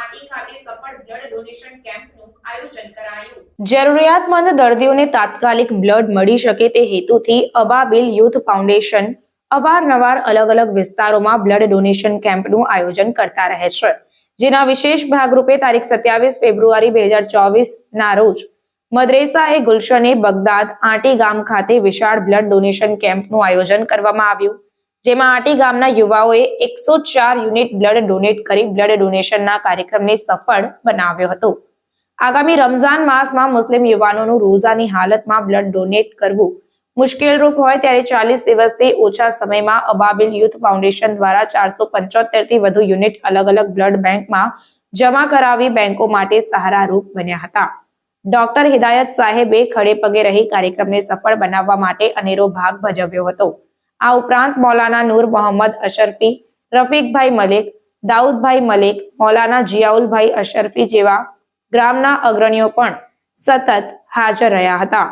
આટી ખાતે સફળ બ્લડ ડોનેશન કેમ્પનું આયોજન કરાયું. જરૂરિયાતમંદ દર્દીઓને તાત્કાલિક બ્લડ મળી શકે તે હેતુથી અબાબિલ યુથ ફાઉન્ડેશન અવારનવાર અલગ-અલગ વિસ્તારોમાં બ્લડ ડોનેશન કેમ્પનું આયોજન કરતા રહે છે, જેના વિશેષ ભાગરૂપે તારીખ 27 ફેબ્રુઆરી 2024ના રોજ મદ્રેસા-એ ગુલશન-એ બગદાદ આટી ગામ ખાતે વિશાળ બ્લડ ડોનેશન કેમ્પનું આયોજન કરવામાં આવ્યું, જેમાં આટી ગામના યુવાઓએ 104 યુનિટ બ્લડ ડોનેટ કરી બ્લડ ડોનેશનના કાર્યક્રમને સફળ બનાવ્યો હતો. આગામી રમઝાન માસમાં મુસ્લિમ યુવાનોનું રોઝાની હાલતમાં બ્લડ ડોનેટ કરવું મુશ્કેલરૂપ હોય ત્યારે 40 દિવસથી ઓછા સમયમાં અબાબિલ યુથ ફાઉન્ડેશન દ્વારા 475થી વધુ યુનિટ અલગ-અલગ બ્લડ બેંકમાં જમા કરાવી બેંકો માટે સહારારૂપ બન્યા હતા. ડોક્ટર હિદાયત સાહેબે ખડે પગે રહી કાર્યક્રમને સફળ બનાવવા માટે અનેરો ભાગ ભજવ્યો હતો. આ ઉપરાંત મૌલાના નૂર મોહમ્મદ અશરફી, રફીકભાઈ મલિક, દાઉદભાઈ મલિક, મૌલાના જિયાઉલભાઈ અશરફી જેવા ગ્રામના અગ્રણીઓ પણ સતત હાજર રહ્યા હતા.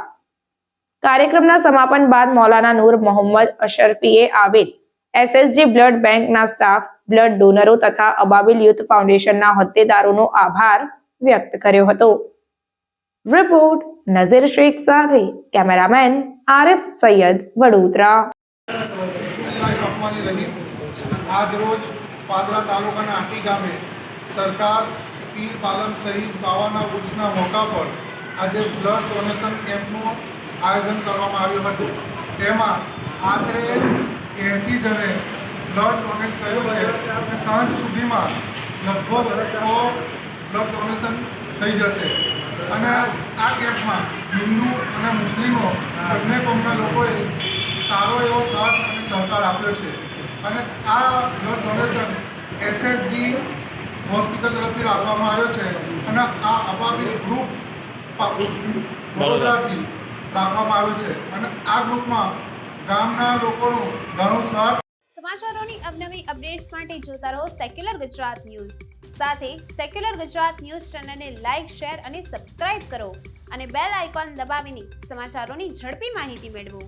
કાર્યક્રમના સમાપન બાદ મૌલાના નૂર મોહમ્મદ અશરફીએ આવેલ એસએસજી બ્લડ બેંકના સ્ટાફ, બ્લડ ડોનરો તથા અબાબિલ યુથ ફાઉન્ડેશનના હોદ્દેદારોનો આભાર વ્યક્ત કર્યો હતો. રિપોર્ટ નઝીર શેખ સાથે કેમેરામેન આરિફ સૈયદ, વડોદરા. આજ રોજ પાદરા તાલુકાના આટી ગામે સરકાર પીર પાલમ શહીદ બાવાના ઉર્સના મોકા પર આજે બ્લડ ડોનેશન કેમ્પનું આયોજન કરવામાં આવ્યું હતું. તેમાં આશરે 80 જણે બ્લડ ડોનેટ કર્યું છે અને સાંજ સુધીમાં લગભગ 100 બ્લડ ડોનેશન થઈ જશે. અને આ કેમ્પમાં હિન્દુ અને મુસ્લિમો બંને કોમના લોકોએ સારો એવો સાથ અને સહકાર આપ્યો છે. અને આ બ્લડ ડોનેશન એસએસજી હોસ્પિટલ તરફથી રાખવામાં આવ્યો છે અને આ અબાબિલ ગ્રુપ વડોદરાથી રાખવામાં આવ્યું છે અને આ ગ્રુપમાં ગામના લોકોનું ઘણું સાથ. સમાચારોની અવનવી અપડેટ્સ માટે જોતા રહો સેક્યુલર ગુજરાત ન્યૂઝ. સાથે સેક્યુલર ગુજરાત ન્યૂઝ ચેનલને લાઇક, શેર અને સબસ્ક્રાઇબ કરો અને બેલ આઇકોન દબાવીને સમાચારોની ઝડપી માહિતી મેળવો.